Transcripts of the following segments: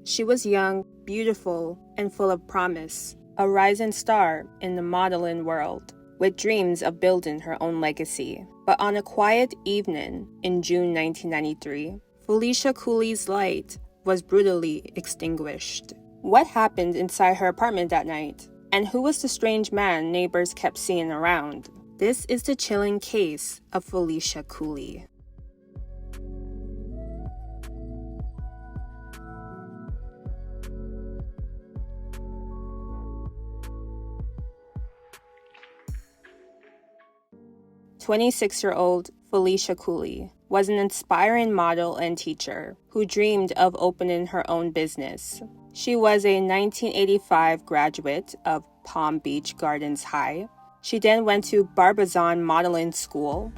She was young, beautiful, and full of promise, a rising star in the modeling world, with dreams of building her own legacy. But on a quiet evening in June 1993, Felicia Cooley's light was brutally extinguished. What happened inside her apartment that night? And who was the strange man neighbors kept seeing around? This is the chilling case of Felicia Cooley. "26-year-old Felicia Cooley was an inspiring model and teacher who dreamed of opening her own business. She was a 1985 graduate of Palm Beach Gardens High. She then went to Barbizon Modeling School.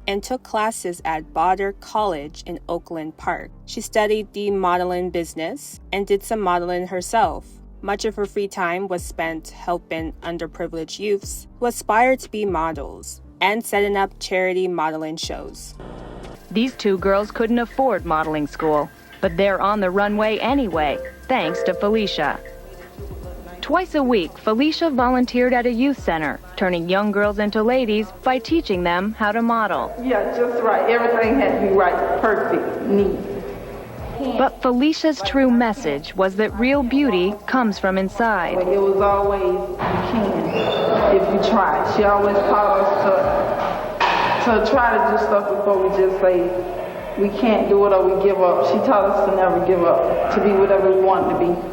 And took classes at Boder College in Oakland Park. She studied the modeling business and did some modeling herself. Much of her free time was spent helping underprivileged youths who aspired to be models and setting up charity modeling shows. These two girls couldn't afford modeling school, but they're on the runway anyway, thanks to Felicia. Twice a week, Felicia volunteered at a youth center, turning young girls into ladies by teaching them how to model. Yeah, just right. Everything had to be right, perfect, neat. But Felicia's true message was that real beauty comes from inside. It was always, you can, if you try. She always taught us to try to do stuff before we just say we can't do it or we give up. She taught us to never give up, to be whatever we want to be.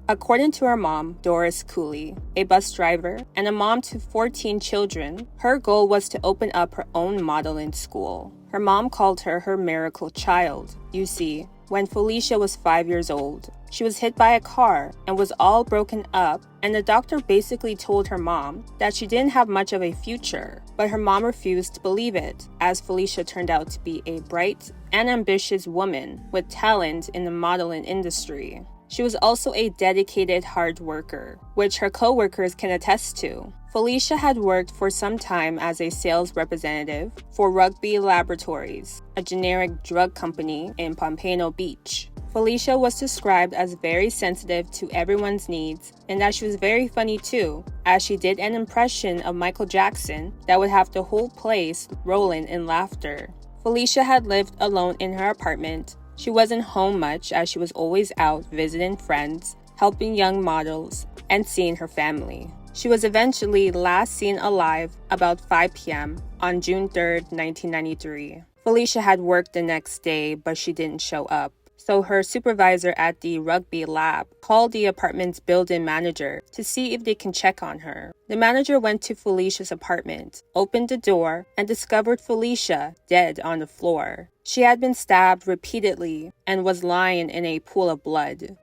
According to her mom, Doris Cooley, a bus driver and a mom to 14 children, her goal was to open up her own modeling school. Her mom called her miracle child. You see, when Felicia was 5 years old, she was hit by a car and was all broken up, and the doctor basically told her mom that she didn't have much of a future. But her mom refused to believe it, as Felicia turned out to be a bright and ambitious woman with talent in the modeling industry. She was also a dedicated hard worker, which her co-workers can attest to. Felicia had worked for some time as a sales representative for Runway Laboratories, a generic drug company in Pompano Beach. Felicia was described as very sensitive to everyone's needs and that she was very funny too, as she did an impression of Michael Jackson that would have the whole place rolling in laughter. Felicia had lived alone in her apartment. She wasn't home much as she was always out visiting friends, helping young models, and seeing her family. She was eventually last seen alive about 5 p.m. on June 3, 1993. Felicia had worked the next day, but she didn't show up. So her supervisor at the rugby lab called the apartment's building manager to see if they can check on her. The manager went to Felicia's apartment, opened the door, and discovered Felicia dead on the floor. She had been stabbed repeatedly and was lying in a pool of blood.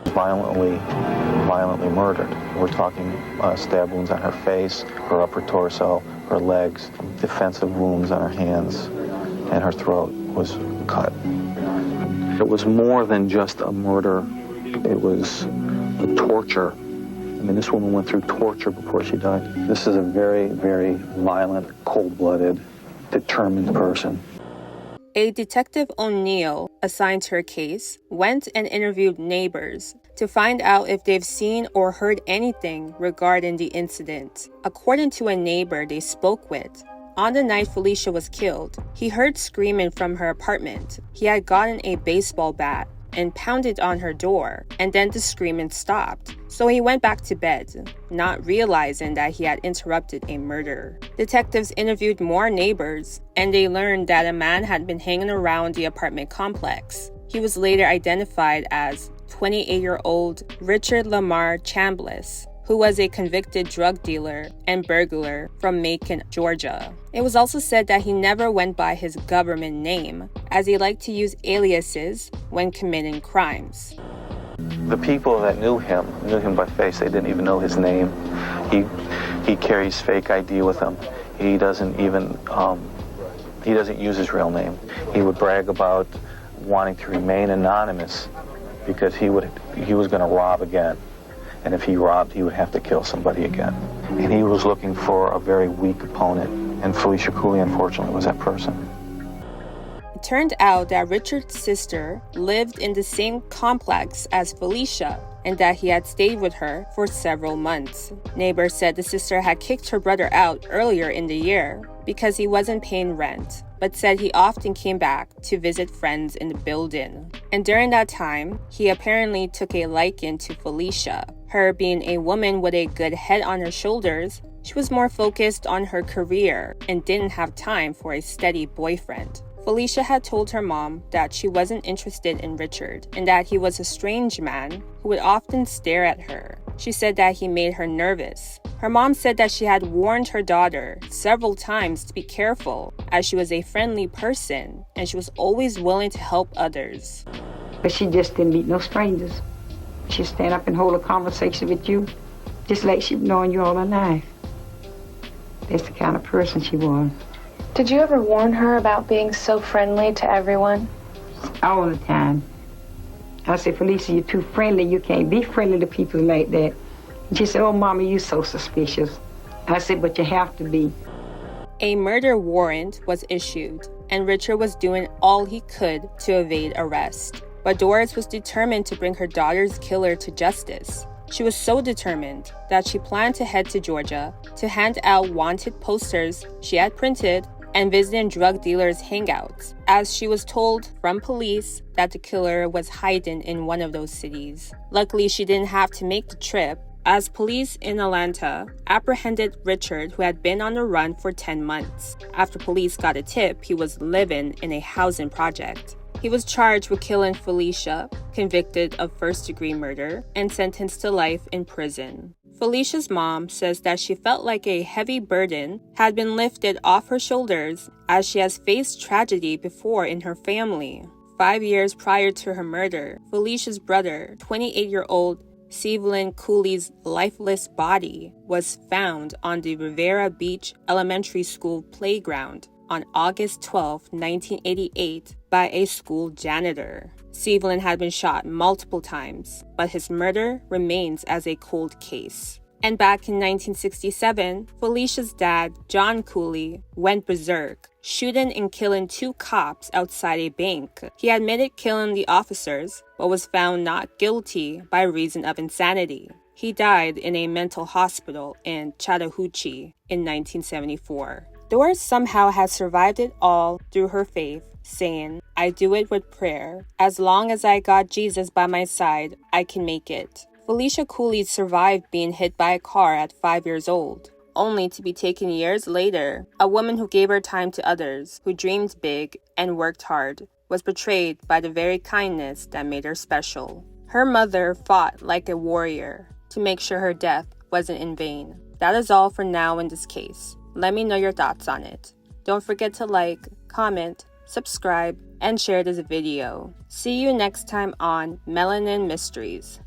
Violently murdered. We're talking stab wounds on her face, her upper torso, her legs, defensive wounds on her hands, and her throat was cut. It was more than just a murder. It was a torture. I mean, this woman went through torture before she died. This is a very, very violent, cold-blooded, determined person. A Detective O'Neill, assigned to her case, went and interviewed neighbors to find out if they've seen or heard anything regarding the incident. According to a neighbor they spoke with, on the night Felicia was killed, he heard screaming from her apartment. He had gotten a baseball bat and pounded on her door, and then the screaming stopped. So he went back to bed, not realizing that he had interrupted a murder. Detectives interviewed more neighbors, and they learned that a man had been hanging around the apartment complex. He was later identified as 28-year-old Richard Lamar Chambliss, who was a convicted drug dealer and burglar from Macon, Georgia. It was also said that he never went by his government name, as he liked to use aliases when committing crimes. The people that knew him by face. They didn't even know his name. He carries fake ID with him. He doesn't use his real name. He would brag about wanting to remain anonymous because he was going to rob again. And if he robbed, he would have to kill somebody again. And he was looking for a very weak opponent. And Felicia Cooley, unfortunately, was that person. It turned out that Richard's sister lived in the same complex as Felicia and that he had stayed with her for several months. Neighbors said the sister had kicked her brother out earlier in the year because he wasn't paying rent, but said he often came back to visit friends in the building. And during that time, he apparently took a liking to Felicia. Her being a woman with a good head on her shoulders, she was more focused on her career and didn't have time for a steady boyfriend. Felicia had told her mom that she wasn't interested in Richard and that he was a strange man who would often stare at her. She said that he made her nervous. Her mom said that she had warned her daughter several times to be careful, as she was a friendly person and she was always willing to help others. But she just didn't meet no strangers. She'd stand up and hold a conversation with you, just like she'd known you all her life. That's the kind of person she was. Did you ever warn her about being so friendly to everyone? All the time. I said, Felicia, you're too friendly. You can't be friendly to people like that. And she said, oh, Mama, you're so suspicious. I said, but you have to be. A murder warrant was issued, and Richard was doing all he could to evade arrest. But Doris was determined to bring her daughter's killer to justice. She was so determined that she planned to head to Georgia to hand out wanted posters she had printed and visiting drug dealers' hangouts, as she was told from police that the killer was hiding in one of those cities. Luckily, she didn't have to make the trip, as police in Atlanta apprehended Richard, who had been on the run for 10 months. After police got a tip, he was living in a housing project. He was charged with killing Felicia, convicted of first-degree murder, and sentenced to life in prison. Felicia's mom says that she felt like a heavy burden had been lifted off her shoulders as she has faced tragedy before in her family. 5 years prior to her murder, Felicia's brother, 28-year-old Sevelin Cooley's lifeless body was found on the Rivera Beach Elementary School playground on August 12, 1988, by a school janitor. Sevelin had been shot multiple times, but his murder remains as a cold case. And back in 1967, Felicia's dad, John Cooley, went berserk, shooting and killing 2 cops outside a bank. He admitted killing the officers, but was found not guilty by reason of insanity. He died in a mental hospital in Chattahoochee in 1974. Doris somehow has survived it all through her faith, saying, I do it with prayer. As long as I got Jesus by my side, I can make it. Felicia Cooley survived being hit by a car at 5 years old, only to be taken years later. A woman who gave her time to others, who dreamed big and worked hard, was betrayed by the very kindness that made her special. Her mother fought like a warrior to make sure her death wasn't in vain. That is all for now in this case. Let me know your thoughts on it. Don't forget to like, comment, subscribe, and share this video. See you next time on Melanin Mysteries.